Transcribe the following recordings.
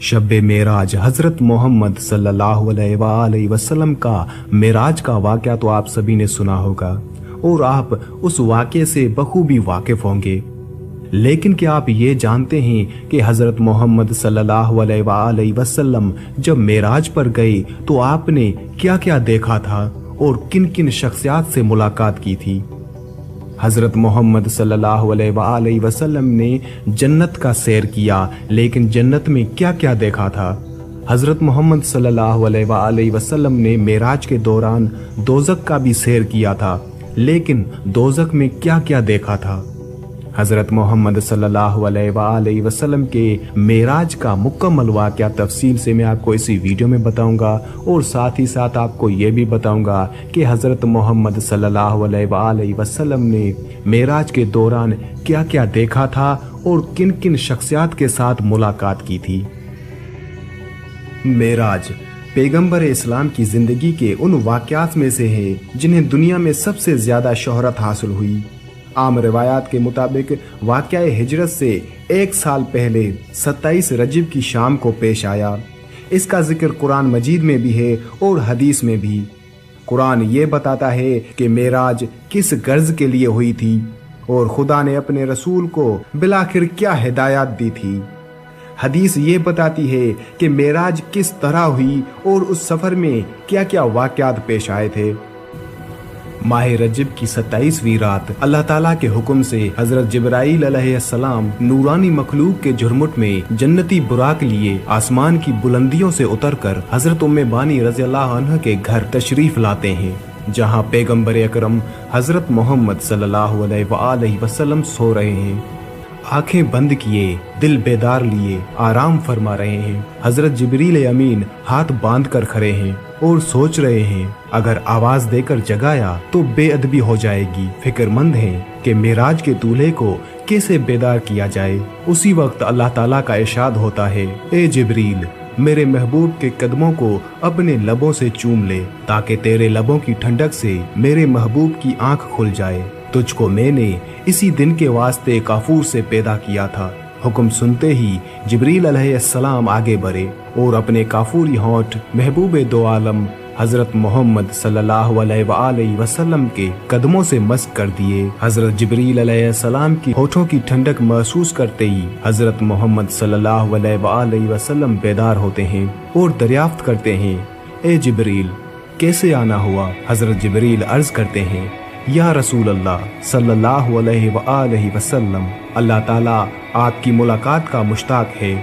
शब मेराज हज़रत मोहम्मद सल्लल्लाहु अलैहि वसल्लम का मेराज का वाक़या तो आप सभी ने सुना होगा और आप उस वाक़े से बखूबी वाकिफ़ होंगे। लेकिन क्या आप ये जानते हैं कि हज़रत मोहम्मद सल्लल्लाहु अलैहि वसल्लम जब मेराज पर गए तो आपने क्या क्या देखा था और किन किन शख्सियात से मुलाकात की थी। हज़रत मोहम्मद सल्लल्लाहु अलैहि वसल्लम ने जन्नत का सैर किया, लेकिन जन्नत में क्या क्या देखा था। हज़रत मोहम्मद सल्लल्लाहु अलैहि वसल्लम ने मेराज के दौरान दोज़ख का भी सैर किया था, लेकिन दोज़ख में क्या क्या देखा था। हज़रत मोहम्मद सल्लल्लाहु अलैहि वसल्लम के मेराज का मुकम्मल वाक़या तफसील से मैं आपको इसी वीडियो में बताऊंगा और साथ ही साथ आपको ये भी बताऊंगा कि हज़रत मोहम्मद सल्लल्लाहु अलैहि वसल्लम ने मेराज के दौरान क्या क्या देखा था और किन किन शख्सियात के साथ मुलाकात की थी। मेराज पैगंबर इस्लाम की ज़िंदगी के उन वाक़यात में से है जिन्हें दुनिया में सबसे ज़्यादा शोहरत हासिल हुई। आम रिवायात के मुताबिक वाक़या हिजरत से 1 साल पहले 27 रजब की शाम को पेश आया। इसका जिक्र कुरान मजीद में भी है और हदीस में भी। कुरान ये बताता है कि मेराज किस गर्ज के लिए हुई थी और खुदा ने अपने रसूल को बिलाखिर क्या हिदायत दी थी। हदीस ये बताती है कि मेराज किस तरह हुई और उस सफ़र में क्या क्या वाक़यात पेश आए थे। माह रजब की 27वीं रात अल्लाह ताला के हुक्म से हजरत जिब्राईल अलैहिस्सलाम नूरानी मखलूक के झुरमुट में जन्नती बुराक लिए आसमान की बुलंदियों से उतरकर हजरत उम्मे बानी रज़ियल्लाहु अन्हा के घर तशरीफ लाते हैं, जहां पैगंबर अकरम हजरत मोहम्मद सल्लल्लाहु अलैहि वसल्लम सो रहे हैं। आंखें बंद किए, दिल बेदार लिए आराम फरमा रहे हैं। हजरत जिब्रील अमीन हाथ बांध कर खड़े हैं और सोच रहे हैं अगर आवाज देकर जगाया तो बेअदबी हो जाएगी। फिक्रमंद हैं कि मेराज के दूल्हे को कैसे बेदार किया जाए। उसी वक्त अल्लाह ताला का इरशाद होता है, ए जिब्रील मेरे महबूब के कदमों को अपने लबों से चूम ले ताकि तेरे लबों की ठंडक से मेरे महबूब की आंख खुल जाए। तुझको मैंने इसी दिन के वास्ते काफूर से पैदा किया था। हुक्म सुनते ही जिब्रील अलैहिस्सलाम आगे बढ़े और अपने काफूरी होंठ महबूब दो आलम हजरत मोहम्मद सल्लल्लाहु अलैहि वसल्लम के कदमों से मस्क कर दिए। हजरत जिब्रील अलैहिस्सलाम की होठों की ठंडक महसूस करते ही हजरत मोहम्मद सल्लल्लाहु अलैहि वसल्लम बेदार होते हैं और दरियाफ्त करते हैं, ए जिब्रील कैसे आना हुआ। हजरत जिब्रील अर्ज करते हैं, या रसूल अल्लाह सल्लल्लाहु अलैहि वसल्लम अल्लाह ताला आपकी मुलाकात का मुश्ताक है।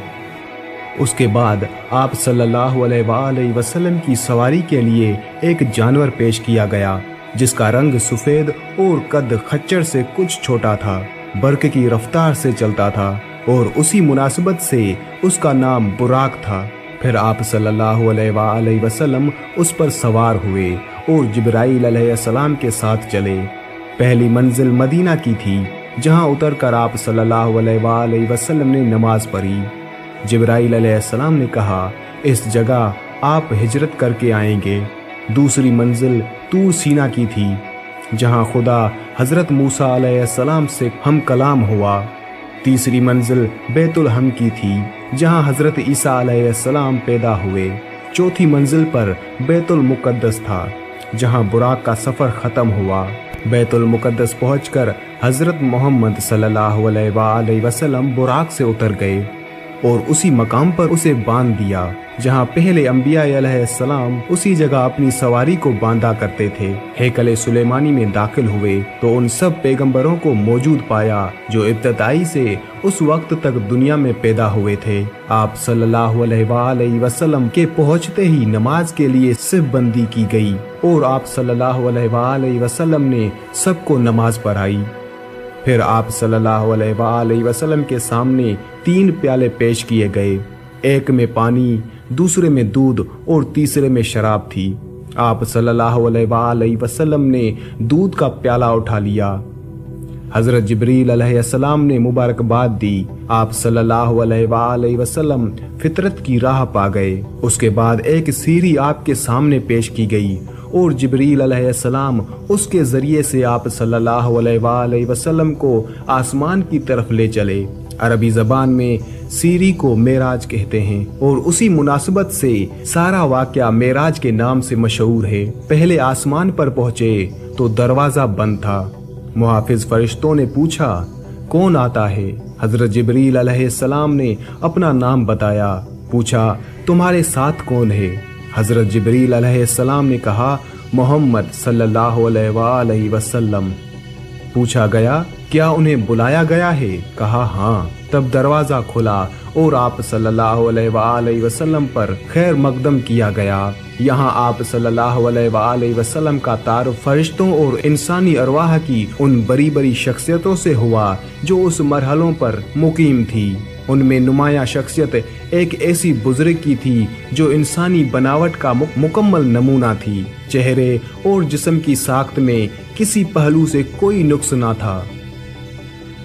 उसके बाद आप सल्लल्लाहु अलैहि वसल्लम की सवारी के लिए एक जानवर पेश किया गया जिसका रंग सफ़ेद और कद खच्चर से कुछ छोटा था, बर्क की रफ्तार से चलता था और उसी मुनासिबत से उसका नाम बुराक था। फिर आप सल्लल्लाहु अलैहि वसल्लम उस पर सवार हुए और जिब्राईल अलैहिस्सलाम के साथ चले। पहली मंजिल मदीना की थी, जहां उतरकर आप सल्लल्लाहु अलैहि वसल्लम ने नमाज पढ़ी। जिब्राईल अलैहिस्सलाम ने कहा, इस जगह आप हिजरत करके आएंगे। दूसरी मंजिल तूर सीना की थी, जहां खुदा हजरत मूसा अलैहिस्सलाम से हम कलाम हुआ। तीसरी मंजिल बैतुल हम की थी, जहां हजरत ईसा अलैहिस्सलाम पैदा हुए। चौथी मंजिल पर बैतुल मुकद्दस था, जहां बुराक का सफ़र ख़त्म हुआ। बैतुल मुकद्दस पहुंचकर हजरत मोहम्मद सल्लल्लाहु अलैहि वसल्लम बुराक से उतर गए और उसी मकाम पर उसे बांध दिया जहां पहले अंबिया अलैहिस्सलाम उसी जगह अपनी सवारी को बांधा करते थे। हैकल सुलेमानी में दाखिल हुए तो उन सब पैगंबरों को मौजूद पाया जो इब्तदाई से उस वक्त तक दुनिया में पैदा हुए थे। आप सल्लल्लाहु अलैहि वसल्लम के पहुंचते ही नमाज के लिए सिफ बंदी की गई और आप सल्लल्लाहु अलैहि वसल्लम ने सबको नमाज पढ़ाई। फिर आप सल्लल्लाहु अलैहि वसल्लम के सामने 3 प्याले पेश किए गए, एक में पानी, दूसरे में दूध और तीसरे में शराब थी। आप सल्लल्लाहु अलैहि वसल्लम ने दूध का प्याला उठा लिया। हजरत जिब्रील अलैहिस्सलाम ने मुबारकबाद दी। आप सल्लल्लाहु अलैहि वसल्लम फितरत की राह पा गए। उसके बाद एक सीढ़ी आपके सामने पेश की गई और जिब्रील अलैहिस्सलाम उसके जरिए से आप सल्लल्लाहु अलैहि वसल्लम को आसमान की तरफ ले चले। अरबी जबान में सीरी को मेराज कहते हैं और उसी मुनासिबत से सारा वाकया मेराज के नाम से मशहूर है। पहले आसमान पर पहुंचे तो दरवाजा बंद था। मुहाफिज फरिश्तों ने पूछा, कौन आता है? हजरत जिब्रील अलैहिस्सलाम ने अपना नाम बताया। पूछा, तुम्हारे साथ कौन है? हजरत जिब्रील अलैहिस्सलाम ने कहा, मोहम्मद सल्लल्लाहु अलैहि वसल्लम। पूछा गया, क्या उन्हें बुलाया गया है? कहा, हाँ। तब दरवाजा खुला और आप सल्लल्लाहु अलैहि वसल्लम पर खैर मकदम किया गया। यहाँ आप सल्लल्लाहु अलैहि वसल्लम का तारुफ फरिश्तों और इंसानी अरवाह की उन बड़ी बड़ी शख्सियतों से हुआ जो उस मरहलों पर मुकीम थी। उनमें नुमाया शख्सियत एक ऐसी बुजुर्ग की थी जो इंसानी बनावट का मुकम्मल नमूना थी। चेहरे और जिस्म की साख्त में किसी पहलू से कोई नुक्स ना था।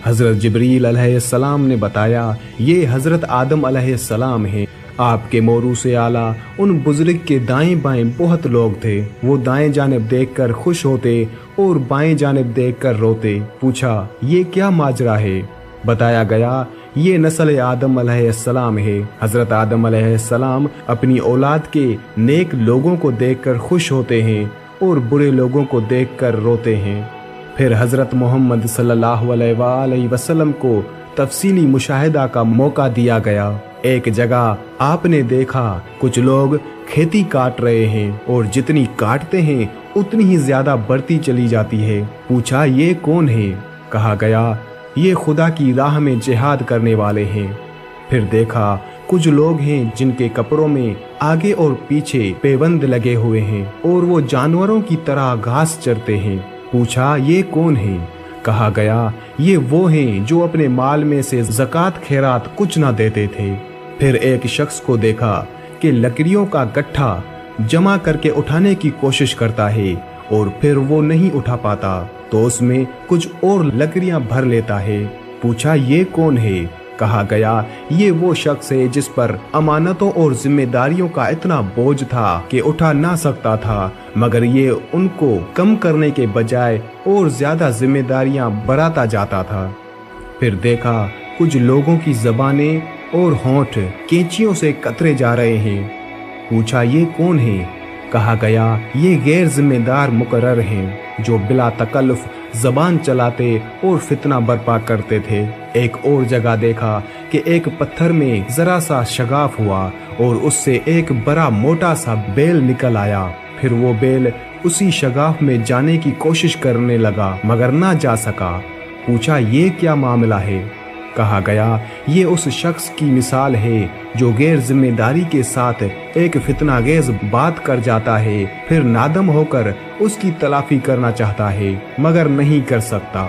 हजरत जिब्रील अलैहिस्सलाम ने बताया, ये हजरत आदम अलैहिस्सलाम हैं। आपके मोरू से आला उन बुजुर्ग के दाएं बाएं बहुत लोग थे। वो दाएं जानिब देखकर खुश होते और बाएं जानिब देखकर रोते। पूछा, ये क्या माजरा है? बताया गया, ये नस्ल आदम अलैहिस्सलाम है। हजरत आदम अलैहिस्सलाम अपनी औलाद के नेक लोगों को देखकर खुश होते हैं और बुरे लोगों को देखकर रोते हैं। फिर हजरत मोहम्मद सल्लल्लाहु अलैहि वसल्लम को तफसीली मुशाहिदा का मौका दिया गया। एक जगह आपने देखा कुछ लोग खेती काट रहे हैं और जितनी काटते हैं उतनी ही ज्यादा बढ़ती चली जाती है। पूछा, ये कौन है? कहा गया, ये खुदा की राह में जिहाद करने वाले हैं। फिर देखा कुछ लोग हैं जिनके कपड़ों में आगे और पीछे पेबंद लगे हुए हैं और वो जानवरों की तरह घास चरते हैं। पूछा, ये कौन है? कहा गया, ये वो हैं जो अपने माल में से ज़कात खैरात कुछ ना देते थे। फिर एक शख्स को देखा कि लकड़ियों का गट्ठा जमा करके उठाने की कोशिश करता है और फिर वो नहीं उठा पाता तो उसमें कुछ और लकड़ियां भर लेता है। पूछा, ये कौन है? कहा गया, ये वो शख्स है जिस पर अमानतों और जिम्मेदारियों का इतना बोझ था कि उठा ना सकता था, मगर ये उनको कम करने के बजाय और ज्यादा जिम्मेदारियां बढ़ाता जाता था। फिर देखा कुछ लोगों की जबानें और होंठ कैंचियों से कतरे जा रहे हैं। पूछा, ये कौन है? कहा गया, ये गैर जिम्मेदार मुकर्रर हैं जो बिला तकल्लुफ जबान चलाते और फितना बर्पा करते थे। एक और जगह देखा कि एक पत्थर में जरा सा शगाफ हुआ और उससे एक बड़ा मोटा सा बेल निकल आया। फिर वो बेल उसी शगाफ में जाने की कोशिश करने लगा मगर ना जा सका। पूछा, ये क्या मामला है? कहा गया, ये उस शख्स की मिसाल है जो गैर जिम्मेदारी के साथ एक फितनागेज बात कर जाता है, फिर नादम होकर उसकी तलाफी करना चाहता है मगर नहीं कर सकता।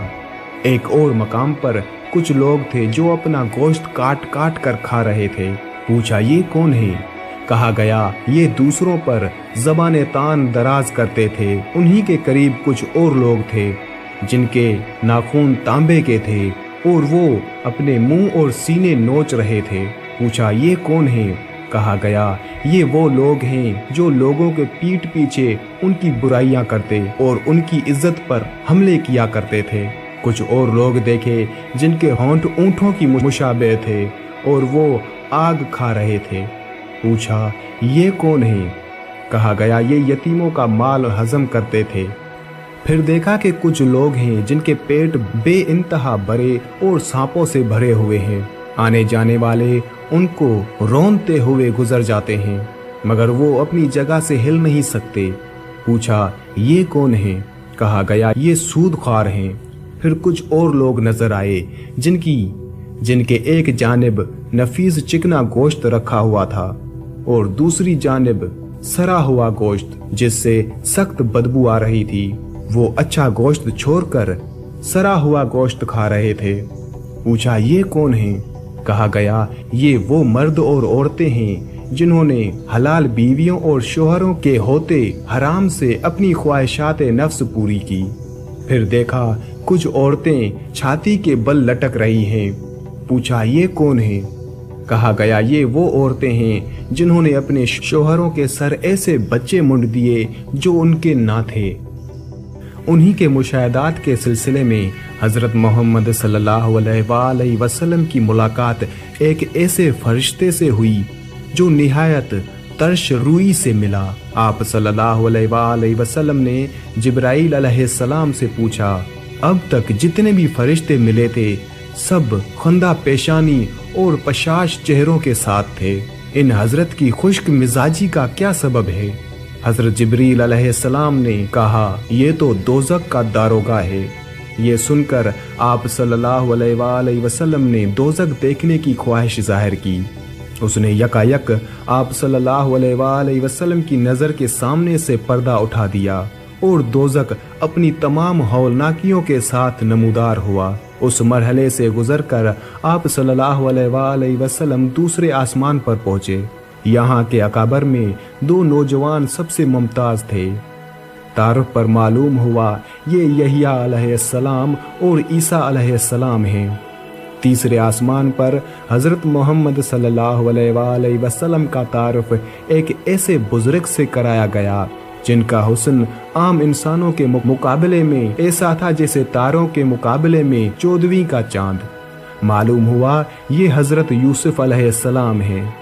एक और मकाम पर कुछ लोग थे जो अपना गोश्त काट काट कर खा रहे थे। पूछा, ये कौन है? कहा गया, ये दूसरों पर ज़बान तान दराज करते थे। उन्हीं के करीब कुछ और लोग थे जिनके नाखून तांबे के थे और वो अपने मुंह और सीने नोच रहे थे। पूछा, ये कौन है? कहा गया, ये वो लोग हैं जो लोगों के पीठ पीछे उनकी बुराइयां करते और उनकी इज्जत पर हमले किया करते थे। कुछ और लोग देखे जिनके होंठ ऊंटों की मुशाबे थे और वो आग खा रहे थे। पूछा, ये कौन है? कहा गया, ये यतीमों का माल हजम करते थे। फिर देखा कि कुछ लोग हैं जिनके पेट बेइंतहा भरे और सांपों से भरे हुए हैं। आने जाने वाले उनको रौंदते हुए गुजर जाते हैं मगर वो अपनी जगह से हिल नहीं सकते। पूछा, ये कौन है? कहा गया, ये सूदख्वार हैं। फिर कुछ और लोग नजर आए जिनके एक जानिब नफीस चिकना गोश्त रखा हुआ था और दूसरी जानिब सरा हुआ गोश्त जिससे सख्त बदबू आ रही थी। वो अच्छा गोश्त छोड़कर सरा हुआ गोश्त खा रहे थे। पूछा, ये कौन है? कहा गया, ये वो मर्द और औरतें हैं जिन्होंने हलाल बीवियों और शोहरों के होते हराम से अपनी ख्वाहिशात नफ्स पूरी की। फिर देखा कुछ औरतें छाती के बल लटक रही हैं। पूछा, ये कौन है? कहा गया, ये वो औरतें हैं जिन्होंने अपने शोहरों के सर ऐसे बच्चे मुंड दिए जो उनके ना थे। उन्हीं के मुशाहदात के सिलसिले में हजरत मोहम्मद सल्लल्लाहु अलैहि वसल्लम की मुलाकात एक ऐसे फरिश्ते से हुई जो निहायत तर्श रूई से मिला। आप सल्लल्लाहु अलैहि वसल्लम ने जिब्राइल अलैहिस्सलाम से पूछा, अब तक जितने भी फरिश्ते मिले थे सब खंदा पेशानी और पशाश चेहरों के साथ थे। इन हजरत की खुश्क मिजाजी का क्या सबब है? हजरत जिब्रील अलैहिस्सलाम ने कहा, ये तो दोज़ख का दारोगा है। ये सुनकर आप सल्लल्लाहु अलैहि वसल्लम ने दोज़ख देखने की ख्वाहिश जाहिर की। उसने यकायक आप सल्लल्लाहु अलैहि वसल्लम की नज़र के सामने से पर्दा उठा दिया और दोज़ख अपनी तमाम हौलनाकियों के साथ नमूदार हुआ। उस मरहले से गुजरकर आप सल्लल्लाहु अलैहि वसल्लम दूसरे आसमान पर पहुंचे। यहाँ के अकाबर में दो नौजवान सबसे मुमताज थे। तारुफ पर मालूम हुआ ये यहिया अलैहिस्सलाम और ईसा अलैहिस्सलाम हैं। तीसरे आसमान पर हजरत मोहम्मद सल्लल्लाहु अलैहि वसल्लम का तारुफ एक ऐसे बुजुर्ग से कराया गया जिनका हुस्न आम इंसानों के मुकाबले में ऐसा था जैसे तारों के मुकाबले में 14वीं का चांद। मालूम हुआ ये हजरत यूसुफ अलैहिस्सलाम हैं।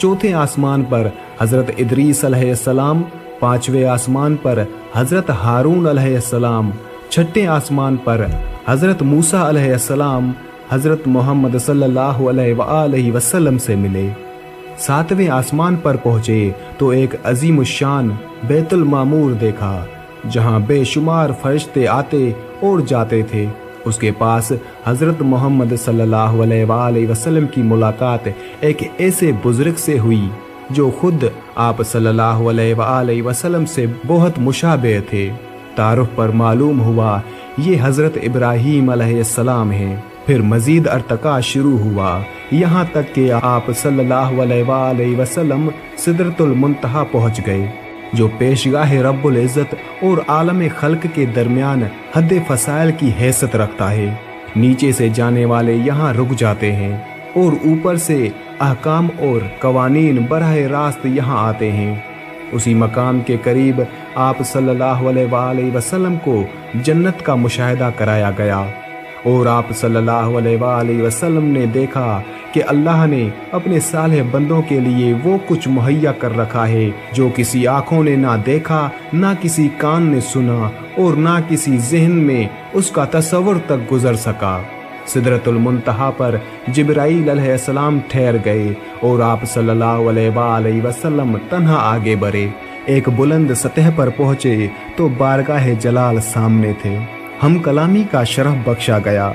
चौथे आसमान पर हजरत इदरीस अलैहिस्सलाम, पांचवें आसमान पर हजरत हारून अलैहिस्सलाम, छठे आसमान पर हजरत मूसा अलैहिस्सलाम हजरत मोहम्मद सल्लल्लाहु अलैहि वसल्लम से मिले। सातवें आसमान पर पहुंचे तो एक अजीम शान बैतुल मामूर देखा जहां बेशुमार फरिश्ते आते और जाते थे। उसके पास हजरत मोहम्मद सल्लल्लाहु अलैहि वसल्लम की मुलाकात एक ऐसे बुजुर्ग से हुई जो खुद आप सल्लल्लाहु अलैहि वसल्लम से बहुत मुशाबे थे। तारुफ पर मालूम हुआ ये हजरत इब्राहीम अलैहिस्सलाम हैं। फिर मजीद अर्तका शुरू हुआ, यहाँ तक कि आप सल्लल्लाहु अलैहि वसल्लम सिदरतुल मुंतहा पहुँच गए जो पेशगाह रब्बुल इज़्ज़त और आलम खल्क के दरमियान हद फसाइल की हैसियत रखता है। नीचे से जाने वाले यहाँ रुक जाते हैं और ऊपर से अहकाम और कवानीन बराह रास्त यहाँ आते हैं। उसी मकाम के करीब आप सल्लल्लाहु अलैहि वसल्लम को जन्नत का मुशाहिदा कराया गया और आप सल्लल्लाहु अलैहि वसल्लम ने देखा कि अल्लाह ने अपने सालेह बंदों के लिए वो कुछ मुहैया कर रखा है जो किसी आंखों ने ना देखा, ना किसी कान ने सुना और ना किसी जहन में उसका तसव्वुर तक गुजर सका। सिदरतुल मुंतहा पर जिब्राइल अलैहिस्सलाम ठहर गए और आप सल्लल्लाहु अलैहि वसल्लम तन्हा आगे बढ़े। एक बुलंद सतह पर पहुंचे तो बारगाह जलाल सामने थे। हम कलामी का शरफ बख्शा गया।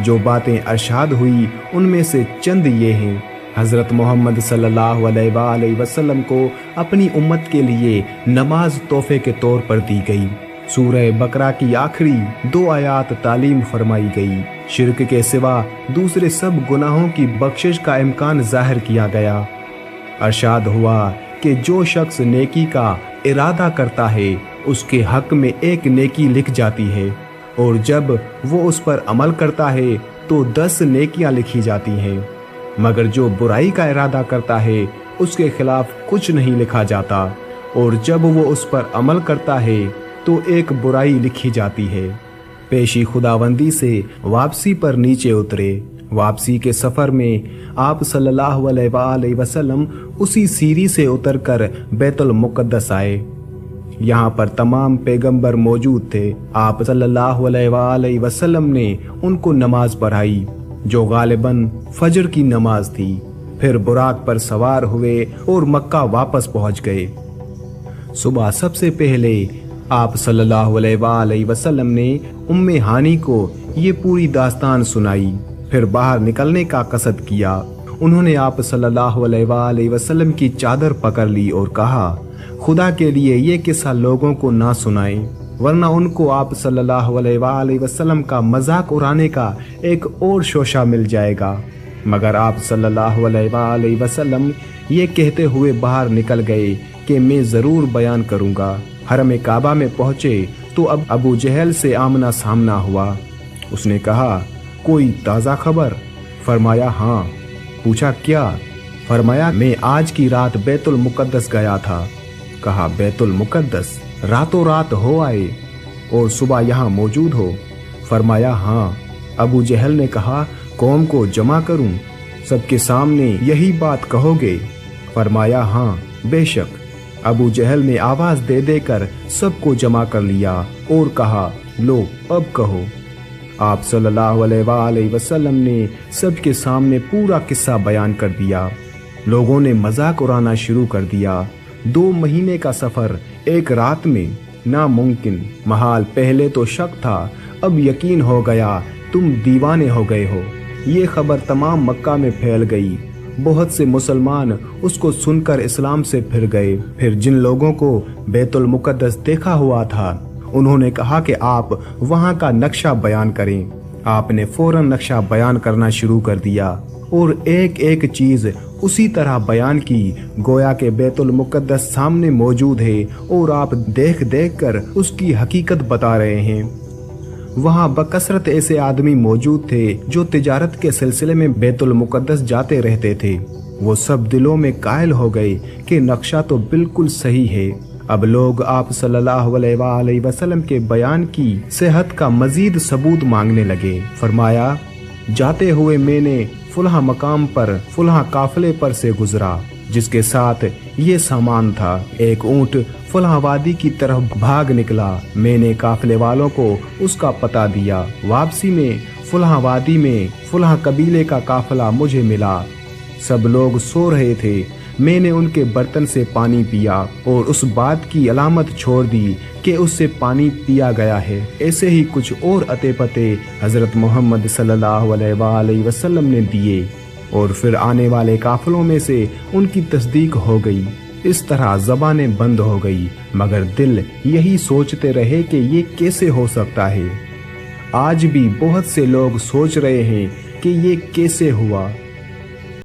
जो बातें अरशाद हुई उनमें से चंद ये हैं। हज़रत मोहम्मद सल्लल्लाहु अलैहि वसल्लम को अपनी उम्मत के लिए नमाज तोहफे के तौर पर दी गई। सूरह बकरा की आखिरी 2 आयात तालीम फरमाई गई। शिर्क के सिवा दूसरे सब गुनाहों की बख्शिश का इम्कान जाहिर किया गया। अरशाद हुआ कि जो शख्स नेकी का इरादा करता है उसके हक में एक नेकी लिख जाती है और जब वो उस पर अमल करता है तो 10 नेकियां लिखी जाती हैं, मगर जो बुराई का इरादा करता है उसके खिलाफ कुछ नहीं लिखा जाता और जब वो उस पर अमल करता है तो एक बुराई लिखी जाती है। पेशी खुदावंदी से वापसी पर नीचे उतरे। वापसी के सफ़र में आप सल्लल्लाहु अलैहि वसल्लम उसी सीरी से उतरकर बैतुल मुक़द्दस आए। यहाँ पर तमाम पैगंबर मौजूद थे। आप सल्लल्लाहु अलैहि वसल्लम ने उनको नमाज पढ़ाई जो गालिबन फजर की नमाज थी। फिर बुराक पर सवार हुए और मक्का वापस पहुँच गए। सुबह सबसे पहले आप सल्लल्लाहु अलैहि वसल्लम ने उम्मे हानी को ये पूरी दास्तान सुनाई। फिर बाहर निकलने का कसद किया। उन्होंने आप सल्लल्लाहु अलैहि वसल्लम की चादर पकड़ ली और कहा, खुदा के लिए ये किस्सा लोगों को ना सुनाएं, वरना उनको आप सल्लल्लाहु अलैहि वसल्लम का मजाक उड़ाने का एक और शोशा मिल जाएगा। मगर आप सल्लल्लाहु अलैहि वसल्लम ये कहते हुए बाहर निकल गए कि मैं ज़रूर बयान करूँगा। हरम काबा में पहुँचे तो अब अबू जहल से आमना सामना हुआ। उसने कहा, कोई ताज़ा खबर? फरमाया हाँ। पूछा क्या? फरमाया मैं आज की रात बैतुल मुक़द्दस गया था। कहा बैतुल मुक़द्दस? रातों रात हो आए और सुबह यहाँ मौजूद हो? फरमाया हाँ। अबू जहल ने कहा, कौम को जमा करूं? सबके सामने यही बात कहोगे? फरमाया हाँ बेशक। अबू जहल ने आवाज दे देकर सबको जमा कर लिया और कहा, लो अब कहो। आप सल्लल्लाहु अलैहि वसल्लम ने सबके सामने पूरा किस्सा बयान कर दिया। लोगों ने मजाक उड़ाना शुरू कर दिया। 2 महीने का सफर एक रात में नामुमकिन महाल। पहले तो शक था, अब यकीन हो गया तुम दीवाने हो गए हो। ये खबर तमाम मक्का में फैल गई। बहुत से मुसलमान उसको सुनकर इस्लाम से फिर गए। फिर जिन लोगों को बैतुल मुकद्दस देखा हुआ था, उन्होंने कहा कि आप वहां का नक्शा बयान करें। आपने फौरन नक्शा बयान करना शुरू कर दिया और एक एक चीज उसी तरह बयान की, गोया के बैतुल मुकद्दस सामने मौजूद है और आप देख देख कर उसकी हकीकत बता रहे हैं। वहां बकसरत ऐसे आदमी मौजूद थे जो तिजारत के सिलसिले में बैतुल मुकद्दस जाते रहते थे। वो सब दिलों में कायल हो गए कि नक्शा तो बिल्कुल सही है। अब लोग आप सल्लल्लाहु अलैहि वसल्लम के बयान की सेहत का मजीद सबूत मांगने लगे। फरमाया, जाते हुए मैंने फुलहा मकाम पर फुलहा काफिले पर से गुजरा, जिसके साथ ये सामान था। एक ऊंट फुलहा वादी की तरफ भाग निकला। मैंने काफिले वालों को उसका पता दिया। वापसी में फुलहा वादी में फुलहा कबीले का काफिला मुझे मिला। सब लोग सो रहे थे। मैंने उनके बर्तन से पानी पिया और उस बात की अलामत छोड़ दी कि उससे पानी पिया गया है। ऐसे ही कुछ और अते पते हजरत मोहम्मद सल्लल्लाहु अलैहि वसल्लम ने दिए और फिर आने वाले काफिलों में से उनकी तस्दीक हो गई। इस तरह ज़बानें बंद हो गई, मगर दिल यही सोचते रहे कि ये कैसे हो सकता है। आज भी बहुत से लोग सोच रहे हैं कि ये कैसे हुआ।